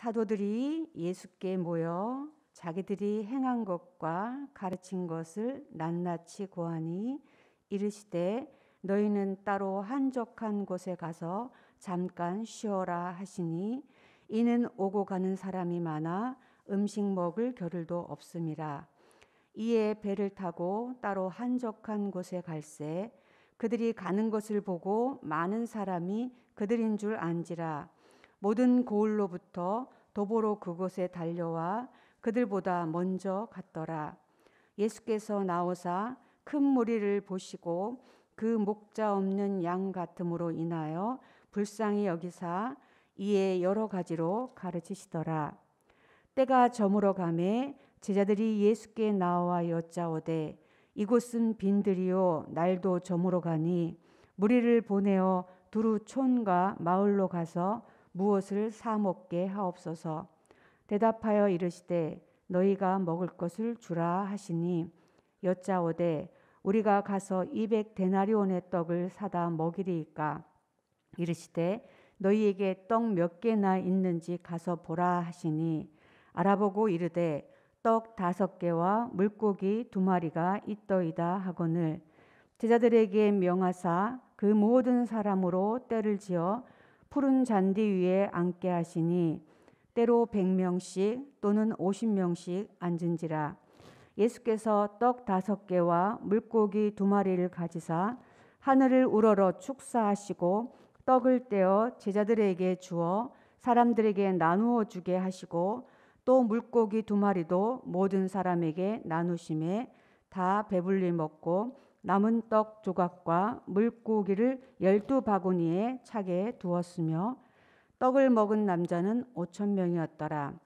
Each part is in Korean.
사도들이 예수께 모여 자기들이 행한 것과 가르친 것을 낱낱이 고하니 이르시되 너희는 따로 한적한 곳에 가서 잠깐 쉬어라 하시니 이는 오고 가는 사람이 많아 음식 먹을 겨를도 없음이라. 이에 배를 타고 따로 한적한 곳에 갈새 그들이 가는 것을 보고 많은 사람이 그들인 줄 안지라. 모든 고을로부터 도보로 그곳에 달려와 그들보다 먼저 갔더라. 예수께서 나오사 큰 무리를 보시고 그 목자 없는 양 같음으로 인하여 불쌍히 여기사 이에 여러 가지로 가르치시더라. 때가 저물어 가매 제자들이 예수께 나와 여짜오되 이곳은 빈들이요 날도 저물어 가니 무리를 보내어 두루 촌과 마을로 가서 무엇을 사 먹게 하옵소서. 대답하여 이르시되 너희가 먹을 것을 주라 하시니 여짜오되 우리가 가서 200데나리온의 떡을 사다 먹이리이까. 이르시되 너희에게 떡 몇 개나 있는지 가서 보라 하시니 알아보고 이르되 떡 5개와 물고기 2마리가 있더이다 하거늘 제자들에게 명하사 그 모든 사람으로 때를 지어 푸른 잔디 위에 앉게 하시니 때로 100명씩 또는 50명씩 앉은지라. 예수께서 떡 5개와 물고기 2마리를 가지사 하늘을 우러러 축사하시고 떡을 떼어 제자들에게 주어 사람들에게 나누어 주게 하시고 또 물고기 2마리도 모든 사람에게 나누심에 다 배불리 먹고 남은 떡 조각과 물고기를 12바구니에 차게 두었으며 떡을 먹은 남자는 5,000명이었더라.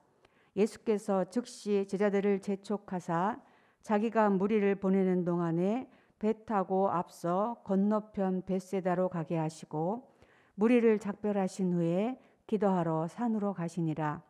예수께서 즉시 제자들을 재촉하사 자기가 무리를 보내는 동안에 배 타고 앞서 건너편 벳세다로 가게 하시고 무리를 작별하신 후에 기도하러 산으로 가시니라.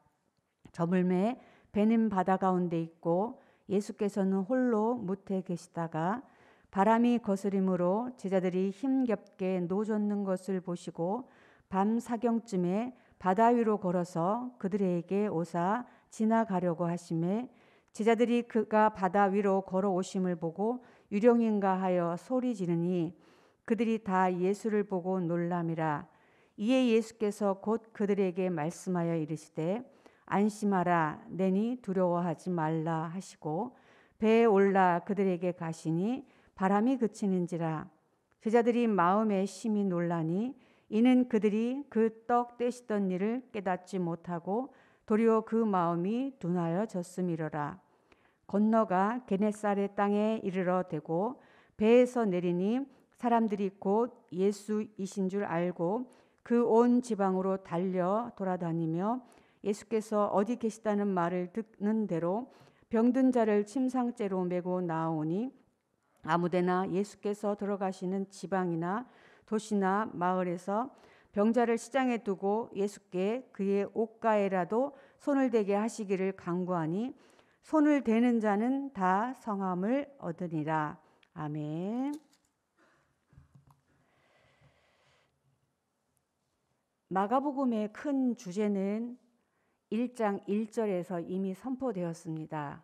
저물매 배는 바다 가운데 있고 예수께서는 홀로 무태 계시다가 바람이 거스림으로 제자들이 힘겹게 노젓는 것을 보시고 밤 사경쯤에 바다 위로 걸어서 그들에게 오사 지나가려고 하심에 제자들이 그가 바다 위로 걸어오심을 보고 유령인가 하여 소리 지르니 그들이 다 예수를 보고 놀람이라. 이에 예수께서 곧 그들에게 말씀하여 이르시되 안심하라 내니 두려워하지 말라 하시고 배에 올라 그들에게 가시니 바람이 그치는지라. 제자들이 마음에 심히 놀라니 이는 그들이 그 떡 떼시던 일을 깨닫지 못하고 도리어 그 마음이 둔하여졌음이로라. 건너가 게네사렛 땅에 이르러 대고 배에서 내리니 사람들이 곧 예수이신 줄 알고 그 온 지방으로 달려 돌아다니며 예수께서 어디 계시다는 말을 듣는 대로 병든 자를 침상째로 메고 나오니 아무데나 예수께서 들어가시는 지방이나 도시나 마을에서 병자를 시장에 두고 예수께 그의 옷가에라도 손을 대게 하시기를 간구하니 손을 대는 자는 다 성함을 얻으니라. 아멘. 마가복음의 큰 주제는 1장 1절에서 이미 선포되었습니다.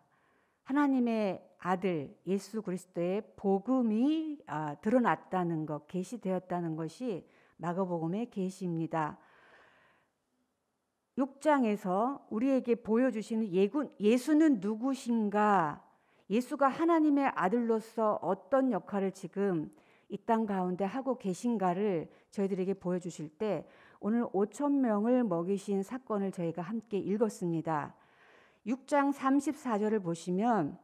하나님의 아들 예수 그리스도의 복음이 드러났다는 것, 계시되었다는 것이 마가복음의 계시입니다. 6장에서 우리에게 보여주시는 예수는 누구신가? 예수가 하나님의 아들로서 어떤 역할을 지금 이 땅 가운데 하고 계신가를 저희들에게 보여주실 때 오늘 5,000명을 먹이신 사건을 저희가 함께 읽었습니다. 6장 34절을 보시면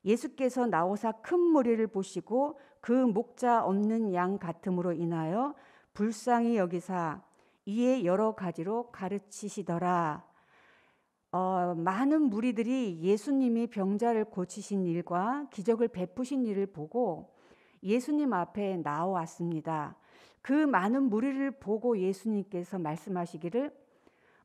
예수께서 나오사 큰 무리를 보시고 그 목자 없는 양 같음으로 인하여 불쌍히 여기사 이에 여러 가지로 가르치시더라. 많은 무리들이 예수님이 병자를 고치신 일과 기적을 베푸신 일을 보고 예수님 앞에 나왔습니다. 그 많은 무리를 보고 예수님께서 말씀하시기를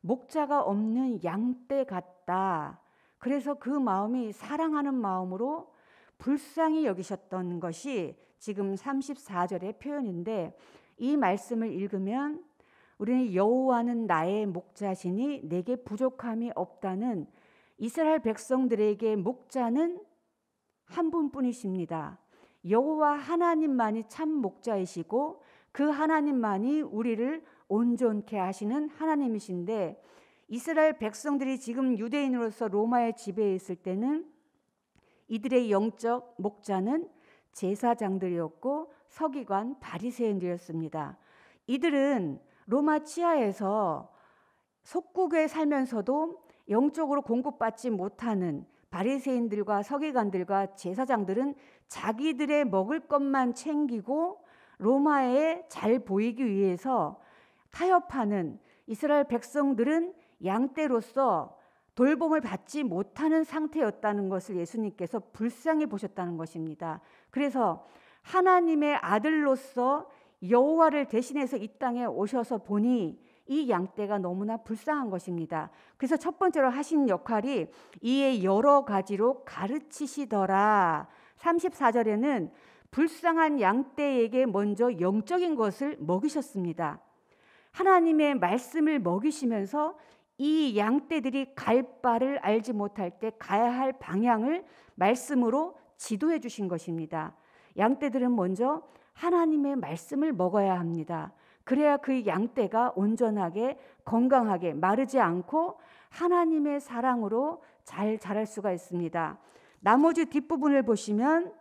목자가 없는 양떼 같다. 그래서 그 마음이 사랑하는 마음으로 불쌍히 여기셨던 것이 지금 34절의 표현인데 이 말씀을 읽으면 우리는 여호와는 나의 목자시니 내게 부족함이 없다는 이스라엘 백성들에게 목자는 한 분뿐이십니다. 여호와 하나님만이 참 목자이시고 그 하나님만이 우리를 온전케 하시는 하나님이신데, 이스라엘 백성들이 지금 유대인으로서 로마의 지배에 있을 때는 이들의 영적 목자는 제사장들이었고 서기관 바리새인들이었습니다. 이들은 로마 치하에서 속국에 살면서도 영적으로 공급받지 못하는 바리새인들과 서기관들과 제사장들은 자기들의 먹을 것만 챙기고 로마에 잘 보이기 위해서 타협하는, 이스라엘 백성들은 양떼로서 돌봄을 받지 못하는 상태였다는 것을 예수님께서 불쌍히 보셨다는 것입니다. 그래서 하나님의 아들로서 여호와를 대신해서 이 땅에 오셔서 보니 이 양떼가 너무나 불쌍한 것입니다. 그래서 첫 번째로 하신 역할이 이에 여러 가지로 가르치시더라. 34절에는 불쌍한 양떼에게 먼저 영적인 것을 먹이셨습니다. 하나님의 말씀을 먹이시면서 이 양떼들이 갈 바를 알지 못할 때 가야 할 방향을 말씀으로 지도해 주신 것입니다. 양떼들은 먼저 하나님의 말씀을 먹어야 합니다. 그래야 그 양떼가 온전하게 건강하게 마르지 않고 하나님의 사랑으로 잘 자랄 수가 있습니다. 나머지 뒷부분을 보시면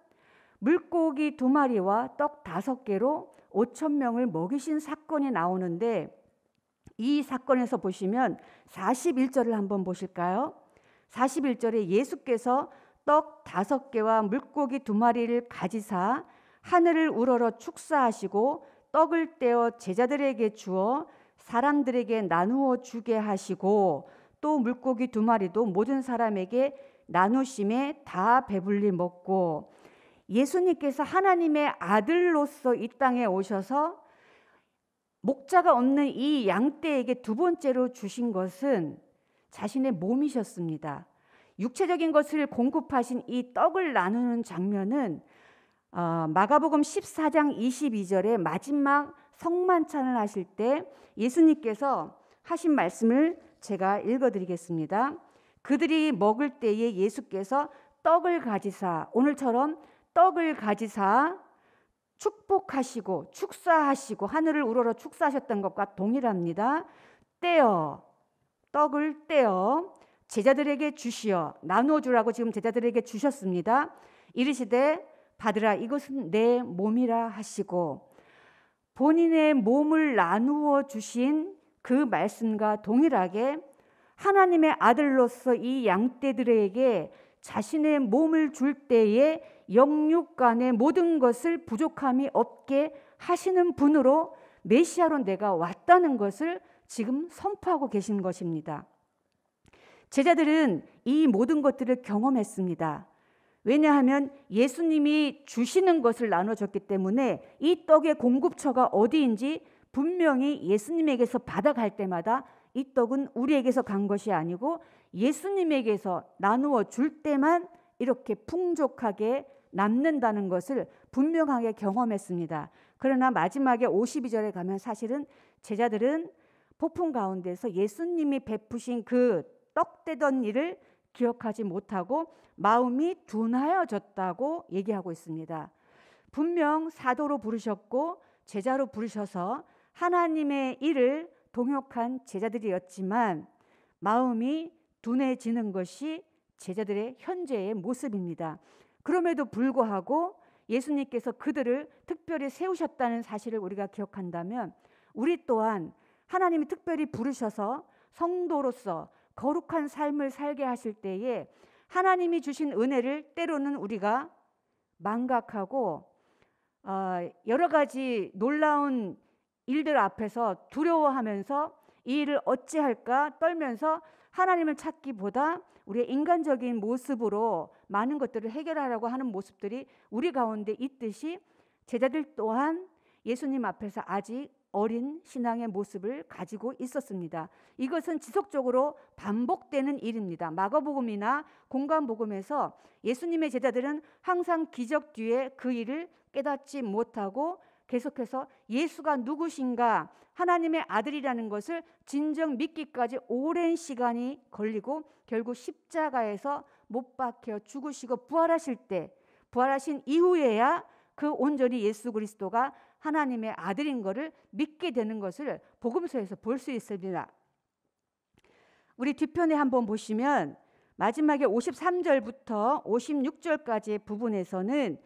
물고기 2마리와 떡 5개로 5,000명을 먹이신 사건이 나오는데, 이 사건에서 보시면 41절을 한번 보실까요? 41절에 예수께서 떡 5개와 물고기 2마리를 가지사 하늘을 우러러 축사하시고 떡을 떼어 제자들에게 주어 사람들에게 나누어 주게 하시고 또 물고기 2마리도 모든 사람에게 나누심에 다 배불리 먹고, 예수님께서 하나님의 아들로서 이 땅에 오셔서 목자가 없는 이 양떼에게 두 번째로 주신 것은 자신의 몸이셨습니다. 육체적인 것을 공급하신 이 떡을 나누는 장면은 마가복음 14장 22절에 마지막 성만찬을 하실 때 예수님께서 하신 말씀을 제가 읽어드리겠습니다. 그들이 먹을 때에 예수께서 떡을 가지사, 오늘처럼 떡을 가지사 축복하시고 축사하시고 하늘을 우러러 축사하셨던 것과 동일합니다. 떡을 떼어 제자들에게 주시어 나누어 주라고 지금 제자들에게 주셨습니다. 이르시되 받으라, 이것은 내 몸이라 하시고, 본인의 몸을 나누어 주신 그 말씀과 동일하게 하나님의 아들로서 이 양떼들에게 자신의 몸을 줄 때에 영육 간의 모든 것을 부족함이 없게 하시는 분으로 메시아로 내가 왔다는 것을 지금 선포하고 계신 것입니다. 제자들은 이 모든 것들을 경험했습니다. 왜냐하면 예수님이 주시는 것을 나눠줬기 때문에 이 떡의 공급처가 어디인지 분명히 예수님에게서 받아갈 때마다 이 떡은 우리에게서 간 것이 아니고 예수님에게서 나누어 줄 때만 이렇게 풍족하게 남는다는 것을 분명하게 경험했습니다. 그러나 마지막에 52절에 가면 사실은 제자들은 폭풍 가운데서 예수님이 베푸신 그 떡 떼던 일을 기억하지 못하고 마음이 둔하여졌다고 얘기하고 있습니다. 분명 사도로 부르셨고 제자로 부르셔서 하나님의 일을 동역한 제자들이었지만 마음이 둔해지는 것이 제자들의 현재의 모습입니다. 그럼에도 불구하고 예수님께서 그들을 특별히 세우셨다는 사실을 우리가 기억한다면 우리 또한 하나님이 특별히 부르셔서 성도로서 거룩한 삶을 살게 하실 때에 하나님이 주신 은혜를 때로는 우리가 망각하고 여러 가지 놀라운 일들 앞에서 두려워하면서 이 일을 어찌할까 떨면서 하나님을 찾기보다 우리의 인간적인 모습으로 많은 것들을 해결하려고 하는 모습들이 우리 가운데 있듯이 제자들 또한 예수님 앞에서 아직 어린 신앙의 모습을 가지고 있었습니다. 이것은 지속적으로 반복되는 일입니다. 마가복음이나 공관복음에서 예수님의 제자들은 항상 기적 뒤에 그 일을 깨닫지 못하고 계속해서 예수가 누구신가, 하나님의 아들이라는 것을 진정 믿기까지 오랜 시간이 걸리고 결국 십자가에서 못 박혀 죽으시고 부활하실 때, 부활하신 이후에야 그 온전히 예수 그리스도가 하나님의 아들인 것을 믿게 되는 것을 복음서에서 볼 수 있습니다. 우리 뒤편에 한번 보시면 마지막에 53절부터 56절까지의 부분에서는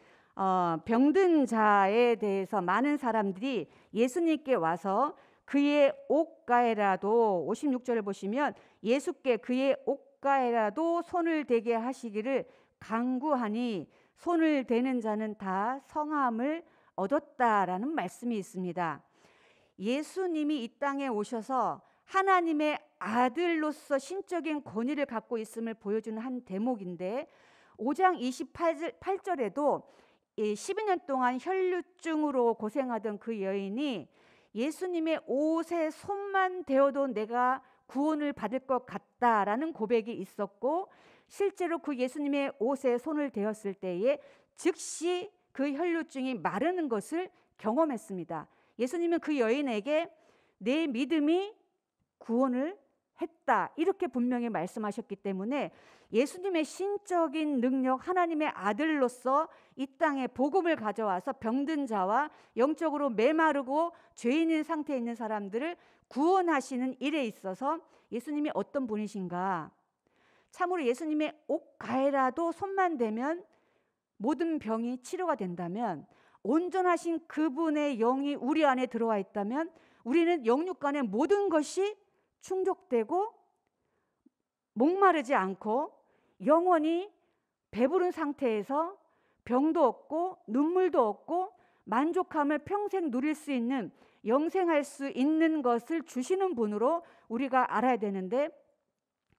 병든 자에 대해서 많은 사람들이 예수님께 와서 그의 옷가에라도, 56절을 보시면 예수께 그의 옷가에라도 손을 대게 하시기를 간구하니 손을 대는 자는 다 성함을 얻었다라는 말씀이 있습니다. 예수님이 이 땅에 오셔서 하나님의 아들로서 신적인 권위를 갖고 있음을 보여주는 한 대목인데, 5장 28절에도 12년 동안 혈루증으로 고생하던 그 여인이 예수님의 옷에 손만 대어도 내가 구원을 받을 것 같다라는 고백이 있었고, 실제로 그 예수님의 옷에 손을 대었을 때에 즉시 그 혈루증이 마르는 것을 경험했습니다. 예수님은 그 여인에게 내 믿음이 구원을 했다, 이렇게 분명히 말씀하셨기 때문에 예수님의 신적인 능력, 하나님의 아들로서 이 땅에 복음을 가져와서 병든 자와 영적으로 메마르고 죄인인 상태에 있는 사람들을 구원하시는 일에 있어서 예수님이 어떤 분이신가, 참으로 예수님의 옷가에라도 손만 대면 모든 병이 치료가 된다면, 온전하신 그분의 영이 우리 안에 들어와 있다면 우리는 영육간의 모든 것이 충족되고 목마르지 않고 영원히 배부른 상태에서 병도 없고 눈물도 없고 만족함을 평생 누릴 수 있는, 영생할 수 있는 것을 주시는 분으로 우리가 알아야 되는데,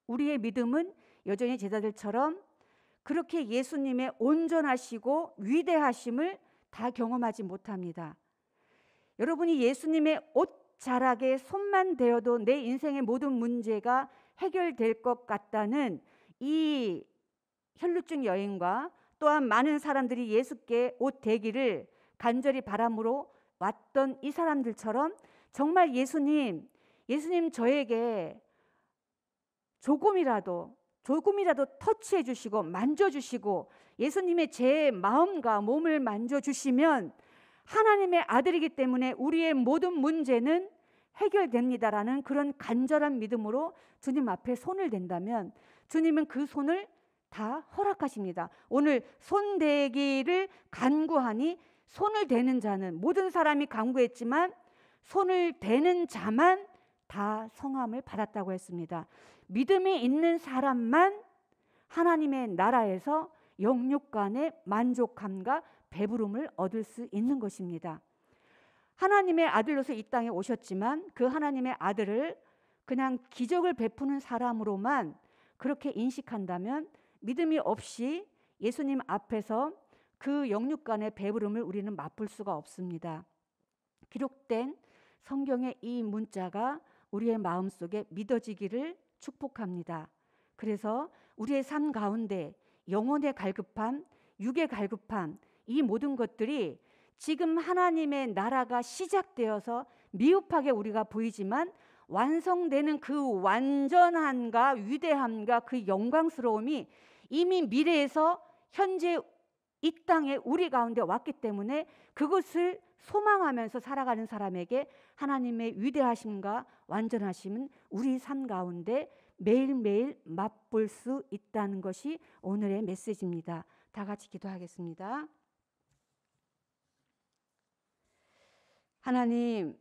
우리의 믿음은 여전히 제자들처럼 그렇게 예수님의 온전하시고 위대하심을 다 경험하지 못합니다. 여러분이 예수님의 옷자락에 손만 대어도 내 인생의 모든 문제가 해결될 것 같다는 이 혈루증 여인과 또한 많은 사람들이 예수께 옷 대기를 간절히 바람으로 왔던 이 사람들처럼 정말 예수님 저에게 조금이라도 터치해 주시고 만져주시고 예수님의 제 마음과 몸을 만져주시면 하나님의 아들이기 때문에 우리의 모든 문제는 해결됩니다라는 그런 간절한 믿음으로 주님 앞에 손을 댄다면 주님은 그 손을 다 허락하십니다. 오늘 손대기를 간구하니 손을 대는 자는, 모든 사람이 간구했지만 손을 대는 자만 다 성함을 받았다고 했습니다. 믿음이 있는 사람만 하나님의 나라에서 영육간의 만족함과 배부름을 얻을 수 있는 것입니다. 하나님의 아들로서 이 땅에 오셨지만 그 하나님의 아들을 그냥 기적을 베푸는 사람으로만 그렇게 인식한다면 믿음이 없이 예수님 앞에서 그 영육간의 배부름을 우리는 맛볼 수가 없습니다. 기록된 성경의 이 문자가 우리의 마음속에 믿어지기를 축복합니다. 그래서 우리의 삶 가운데 영혼의 갈급함, 육의 갈급함, 이 모든 것들이 지금 하나님의 나라가 시작되어서 미흡하게 우리가 보이지만 완성되는 그 완전함과 위대함과 그 영광스러움이 이미 미래에서 현재 이 땅에 우리 가운데 왔기 때문에 그것을 소망하면서 살아가는 사람에게 하나님의 위대하심과 완전하심은 우리 삶 가운데 매일매일 맛볼 수 있다는 것이 오늘의 메시지입니다. 다 같이 기도하겠습니다. 하나님,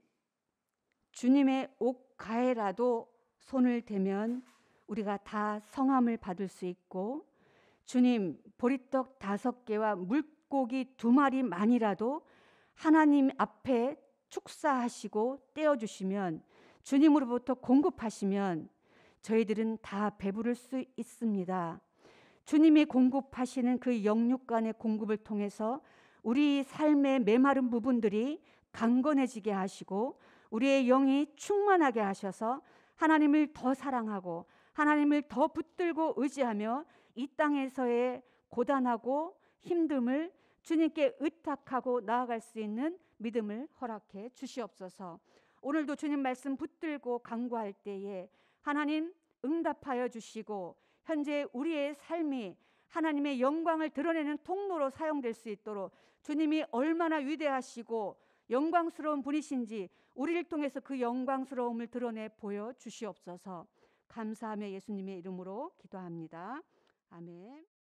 주님의 옷가에라도 손을 대면 우리가 다 성함을 받을 수 있고, 주님, 보리떡 5개와 물고기 2마리만이라도 하나님 앞에 축사하시고 떼어주시면, 주님으로부터 공급하시면 저희들은 다 배부를 수 있습니다. 주님이 공급하시는 그 영육간의 공급을 통해서 우리 삶의 메마른 부분들이 강건해지게 하시고 우리의 영이 충만하게 하셔서 하나님을 더 사랑하고 하나님을 더 붙들고 의지하며 이 땅에서의 고단하고 힘듦을 주님께 의탁하고 나아갈 수 있는 믿음을 허락해 주시옵소서. 오늘도 주님 말씀 붙들고 간구할 때에 하나님 응답하여 주시고 현재 우리의 삶이 하나님의 영광을 드러내는 통로로 사용될 수 있도록 주님이 얼마나 위대하시고 영광스러운 분이신지 우리를 통해서 그 영광스러움을 드러내 보여 주시옵소서. 감사하며 예수님의 이름으로 기도합니다. 아멘.